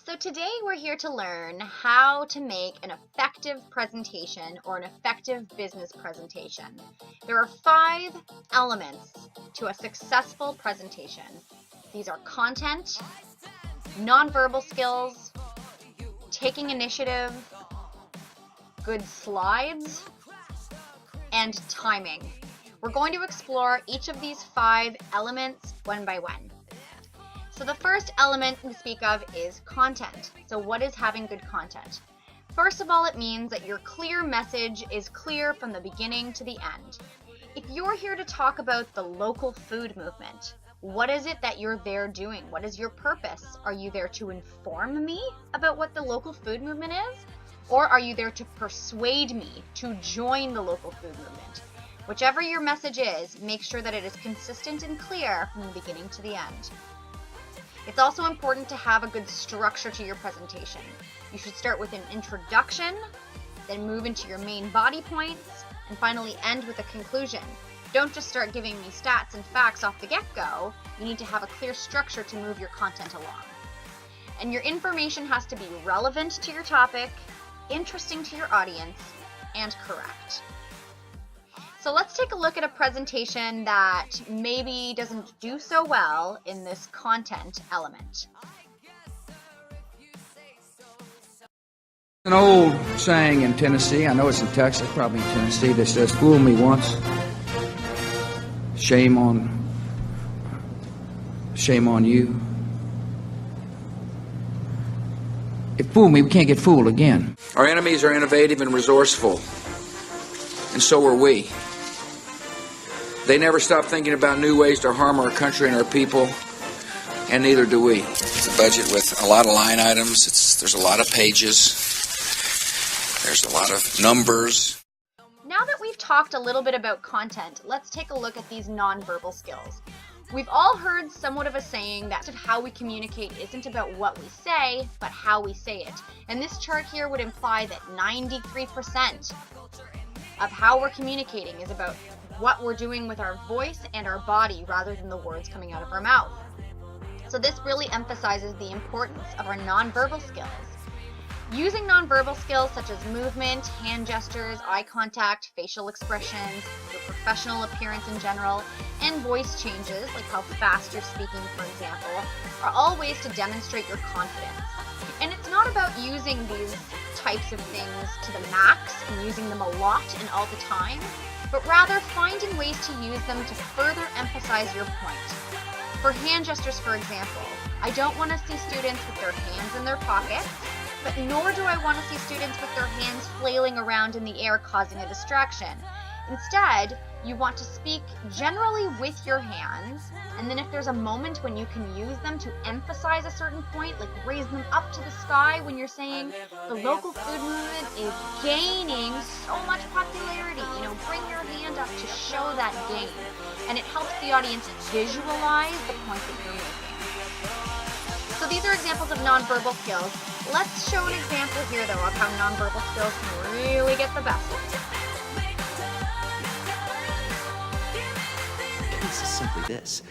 So today we're here to learn how to make an effective presentation or an effective business presentation. There are 5 elements to a successful presentation. These are content, nonverbal skills, taking initiative, good slides, and timing. We're going to explore each of these 5 elements one by one. So the first element we speak of is content. So what is having good content? First of all, it means that your clear message is clear from the beginning to the end. If you're here to talk about the local food movement, what is it that you're there doing? What is your purpose? Are you there to inform me about what the local food movement is? Or are you there to persuade me to join the local food movement? Whichever your message is, make sure that it is consistent and clear from the beginning to the end. It's also important to have a good structure to your presentation. You should start with an introduction, then move into your main body points, and finally end with a conclusion. Don't just start giving me stats and facts off the get-go. You need to have a clear structure to move your content along. And your information has to be relevant to your topic, interesting to your audience, and correct. So let's take a look at a presentation that maybe doesn't do so well in this content element. An old saying in Tennessee, I know it's in Texas, probably in Tennessee, that says, "Fool me once, shame on you." If fool me, we can't get fooled again. Our enemies are innovative and resourceful, and so are we. They never stop thinking about new ways to harm our country and our people, and neither do we. It's a budget with a lot of line items. There's a lot of pages. There's a lot of numbers. Now that we've talked a little bit about content, let's take a look at these nonverbal skills. We've all heard somewhat of a saying that how we communicate isn't about what we say, but how we say it. And this chart here would imply that 93% of how we're communicating is about what we're doing with our voice and our body rather than the words coming out of our mouth. So this really emphasizes the importance of our nonverbal skills. Using nonverbal skills such as movement, hand gestures, eye contact, facial expressions, your professional appearance in general, and voice changes, like how fast you're speaking, for example, are all ways to demonstrate your confidence. And it's not about using these types of things to the max and using them a lot and all the time, but rather finding ways to use them to further emphasize your point. For hand gestures, for example, I don't want to see students with their hands in their pockets, but nor do I want to see students with their hands flailing around in the air causing a distraction. Instead, you want to speak generally with your hands, and then if there's a moment when you can use them to emphasize a certain point, like raise them up to the sky when you're saying the local food movement is gaining so much popularity, bring your hand up to show that gain, and it helps the audience visualize the point that you're making. So these are examples of nonverbal skills. Let's show an example here, though, of how nonverbal skills can really get the best of you. This is simply this.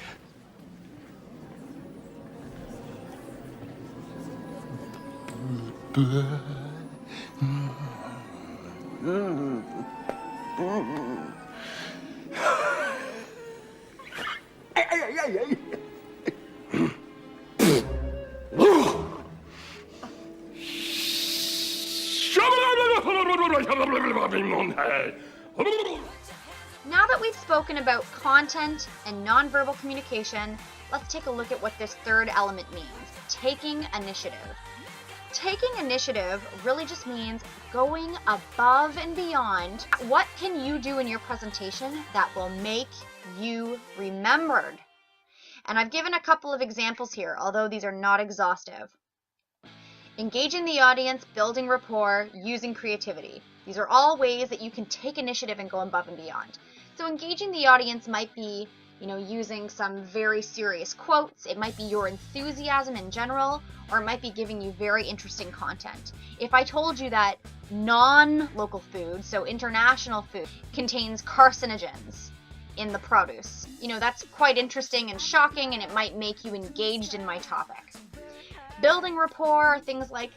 Now that we've spoken about content and nonverbal communication, let's take a look at what this third element means, taking initiative. Taking initiative really just means going above and beyond. What can you do in your presentation that will make you remembered? And I've given a couple of examples here, although these are not exhaustive. Engaging the audience, building rapport, using creativity. These are all ways that you can take initiative and go above and beyond. So engaging the audience might be, using some very serious quotes. It might be your enthusiasm in general, or it might be giving you very interesting content. If I told you that non-local food, so international food, contains carcinogens in the produce, that's quite interesting and shocking, and it might make you engaged in my topic. Building rapport, things like,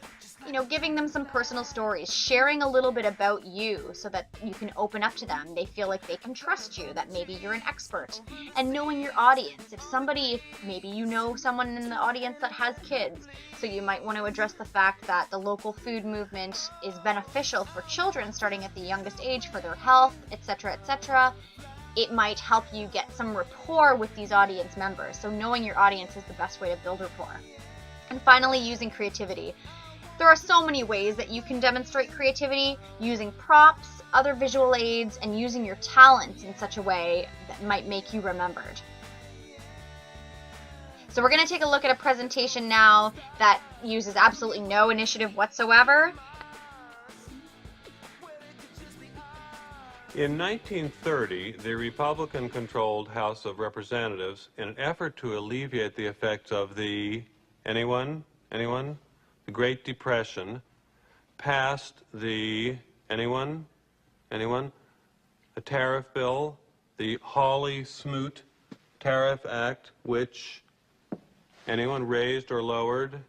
giving them some personal stories, sharing a little bit about you so that you can open up to them. They feel like they can trust you, that maybe you're an expert. And knowing your audience. If maybe you know someone in the audience that has kids, so you might want to address the fact that the local food movement is beneficial for children starting at the youngest age for their health, etc., etc. It might help you get some rapport with these audience members. So knowing your audience is the best way to build rapport. And finally, using creativity. There are so many ways that you can demonstrate creativity, using props, other visual aids, and using your talents in such a way that might make you remembered. So we're going to take a look at a presentation now that uses absolutely no initiative whatsoever. In 1930, the Republican-controlled House of Representatives, in an effort to alleviate the effects of the, anyone? The Great Depression, passed the, anyone? A tariff bill, the Hawley-Smoot Tariff Act, which, anyone, raised or lowered?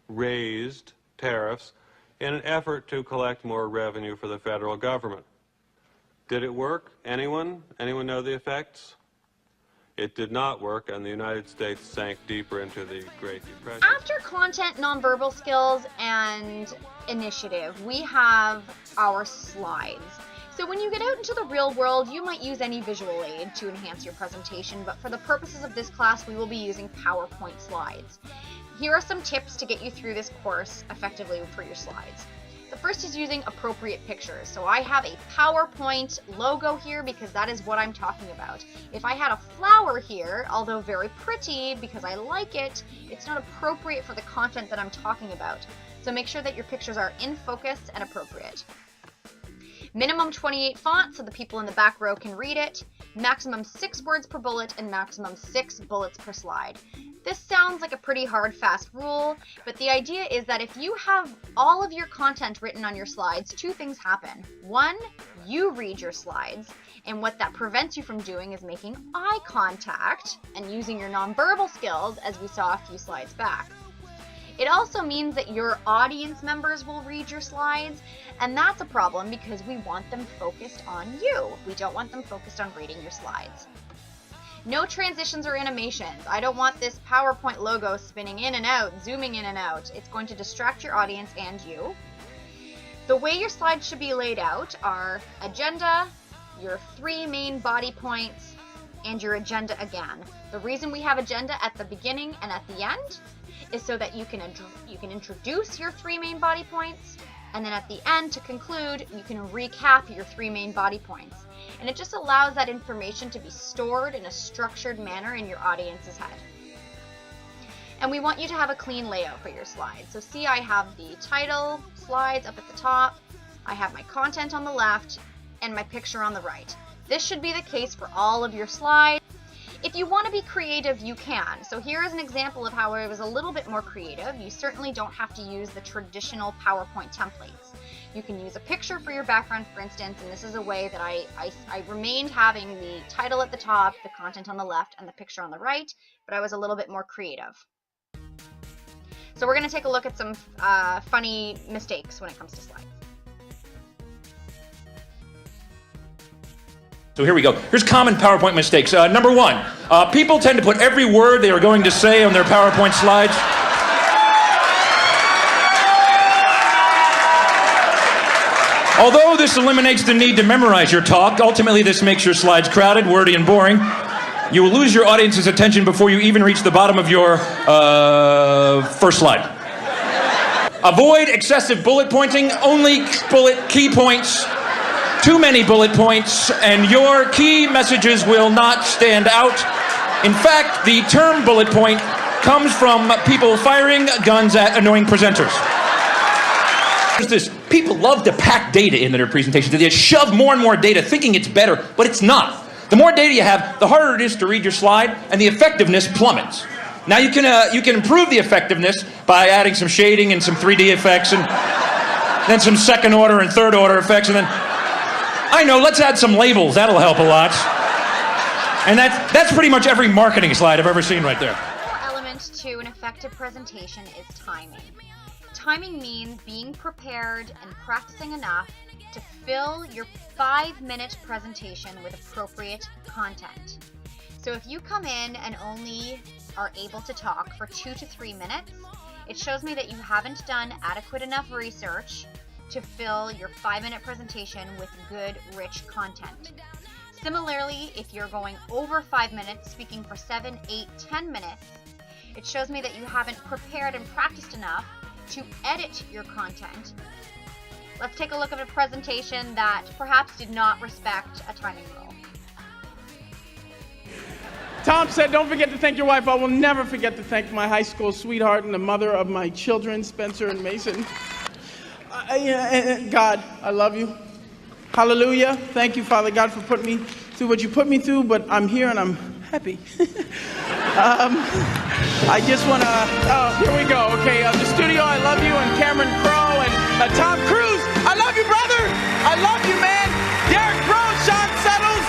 Raised tariffs in an effort to collect more revenue for the federal government. Did it work? Anyone? Anyone know the effects? It did not work, and the United States sank deeper into the Great Depression. After content, nonverbal skills, and initiative, we have our slides. So when you get out into the real world, you might use any visual aid to enhance your presentation, but for the purposes of this class, we will be using PowerPoint slides. Here are some tips to get you through this course effectively for your slides. The first is using appropriate pictures. So I have a PowerPoint logo here because that is what I'm talking about. If I had a flower here, although very pretty because I like it, it's not appropriate for the content that I'm talking about. So make sure that your pictures are in focus and appropriate. Minimum 28 font so the people in the back row can read it. Maximum 6 words per bullet and maximum 6 bullets per slide. This sounds like a pretty hard, fast rule, but the idea is that if you have all of your content written on your slides, two things happen. One, you read your slides, and what that prevents you from doing is making eye contact and using your nonverbal skills, as we saw a few slides back. It also means that your audience members will read your slides, and that's a problem because we want them focused on you. We don't want them focused on reading your slides. No transitions or animations. I don't want this PowerPoint logo spinning in and out, zooming in and out. It's going to distract your audience and you. The way your slides should be laid out are agenda, your 3 main body points, and your agenda again. The reason we have agenda at the beginning and at the end is so that you can introduce your 3 main body points, and then at the end, to conclude, you can recap your 3 main body points. And it just allows that information to be stored in a structured manner in your audience's head. And we want you to have a clean layout for your slides. So see, I have the title slides up at the top, I have my content on the left, and my picture on the right. This should be the case for all of your slides. If you want to be creative, you can. So here is an example of how I was a little bit more creative. You certainly don't have to use the traditional PowerPoint templates. You can use a picture for your background, for instance, and this is a way that I remained having the title at the top, the content on the left, and the picture on the right, but I was a little bit more creative. So we're going to take a look at some funny mistakes when it comes to slides. So here we go. Here's common PowerPoint mistakes. Number 1, people tend to put every word they are going to say on their PowerPoint slides. Although this eliminates the need to memorize your talk, ultimately this makes your slides crowded, wordy, and boring. You will lose your audience's attention before you even reach the bottom of your first slide. Avoid excessive bullet pointing, only key points. Too many bullet points, and your key messages will not stand out. In fact, the term bullet point comes from people firing guns at annoying presenters. There's this, people love to pack data into their presentations. They shove more and more data thinking it's better, but it's not. The more data you have, the harder it is to read your slide, and the effectiveness plummets. Now you can improve the effectiveness by adding some shading and some 3D effects, and then some second order and third order effects, and then I know, let's add some labels. That'll help a lot. And that's pretty much every marketing slide I've ever seen right there. Element to an effective effective presentation is timing. Timing means being prepared and practicing enough to fill your 5-minute presentation with appropriate content. So if you come in and only are able to talk for 2 to 3 minutes, it shows me that you haven't done adequate enough research to fill your 5-minute presentation with good, rich content. Similarly, if you're going over 5 minutes, speaking for 7, 8, 10 minutes, it shows me that you haven't prepared and practiced enough to edit your content. Let's take a look at a presentation that perhaps did not respect a timing rule. Tom said, don't forget to thank your wife. I will never forget to thank my high school sweetheart and the mother of my children, Spencer and Mason. God, I love you. Hallelujah. Thank you, Father God, for putting me through what you put me through, but I'm here and I'm happy. I just want to, here we go. Okay, the studio, I love you, and Cameron Crowe and Tom Cruise. I love you, brother. I love you, man. Derek Rose, Sean Settles,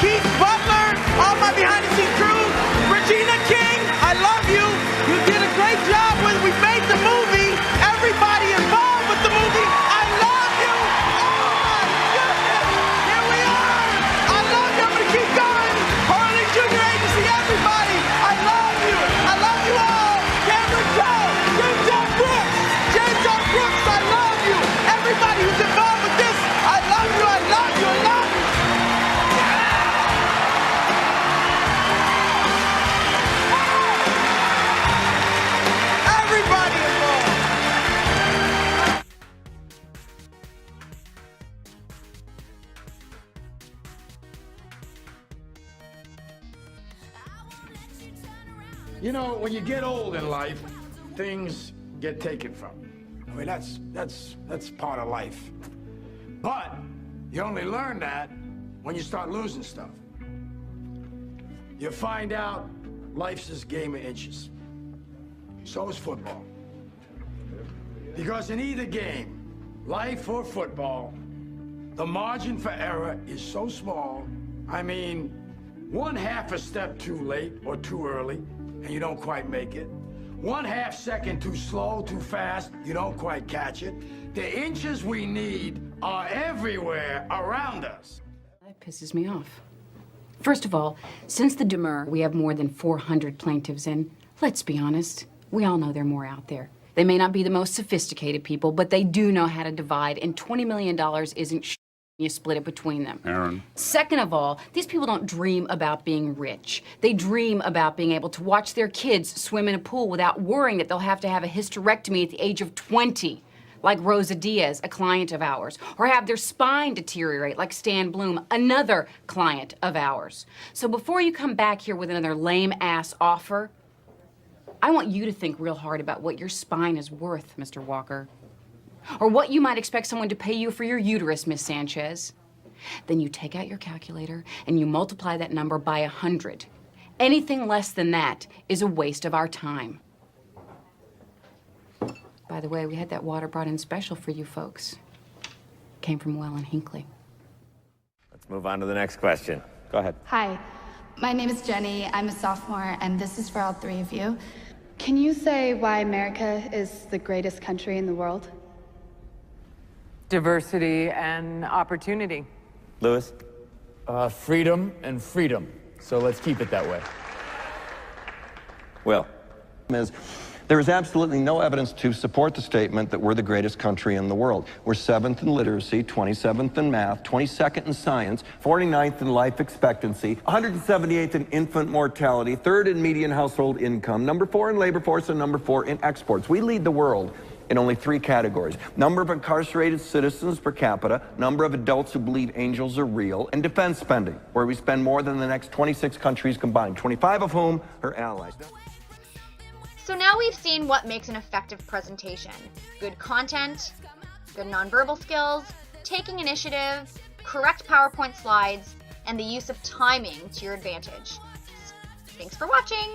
Keith Butler, all my behind-the-scenes crew. Regina King, I love you. You did a great job when we made the movie. Everybody involved with the movie, I love you. Oh my goodness, here we are. I love you. I'm gonna keep going. Harley Junior Agency, everybody, I love you. I love you all. Cameron Crowe, James L. Brooks, James L. Brooks, I love you. Everybody who's involved with this, I love you. I love you. I love you. Everybody involved. You know, when you get old in life, things get taken from you. I mean, that's part of life. But you only learn that when you start losing stuff. You find out life's this game of inches. So is football. Because in either game, life or football, the margin for error is so small. I mean, 1/2 a step too late or too early, and you don't quite make it. 1/2 second too slow, too fast, you don't quite catch it. The inches we need are everywhere around us. That pisses me off. First of all, since the demur, we have more than 400 plaintiffs, and let's be honest, we all know there are more out there. They may not be the most sophisticated people, but they do know how to divide, and $20 million isn't you split it between them. Aaron. Second of all, these people don't dream about being rich. They dream about being able to watch their kids swim in a pool without worrying that they'll have to have a hysterectomy at the age of 20, like Rosa Diaz, a client of ours, or have their spine deteriorate like Stan Bloom, another client of ours. So before you come back here with another lame-ass offer, I want you to think real hard about what your spine is worth, Mr. Walker. Or what you might expect someone to pay you for your uterus, Miss Sanchez. Then you take out your calculator and you multiply that number by 100. Anything less than that is a waste of our time. By the way, we had that water brought in special for you folks. Came from Well and Hinckley. Let's move on to the next question. Go ahead. Hi, my name is Jenny. I'm a sophomore, and this is for all three of you. Can you say why America is the greatest country in the world? Diversity and opportunity. Lewis? Freedom and freedom. So let's keep it that way. Well, Ms., there is absolutely no evidence to support the statement that we're the greatest country in the world. We're 7th in literacy, 27th in math, 22nd in science, 49th in life expectancy, 178th in infant mortality, 3rd in median household income, number 4 in labor force, and number 4 in exports. We lead the world in only 3 categories: number of incarcerated citizens per capita, number of adults who believe angels are real, and defense spending, where we spend more than the next 26 countries combined, 25 of whom are allies. So now we've seen what makes an effective presentation. Good content, good nonverbal skills, taking initiative, correct PowerPoint slides, and the use of timing to your advantage. Thanks for watching!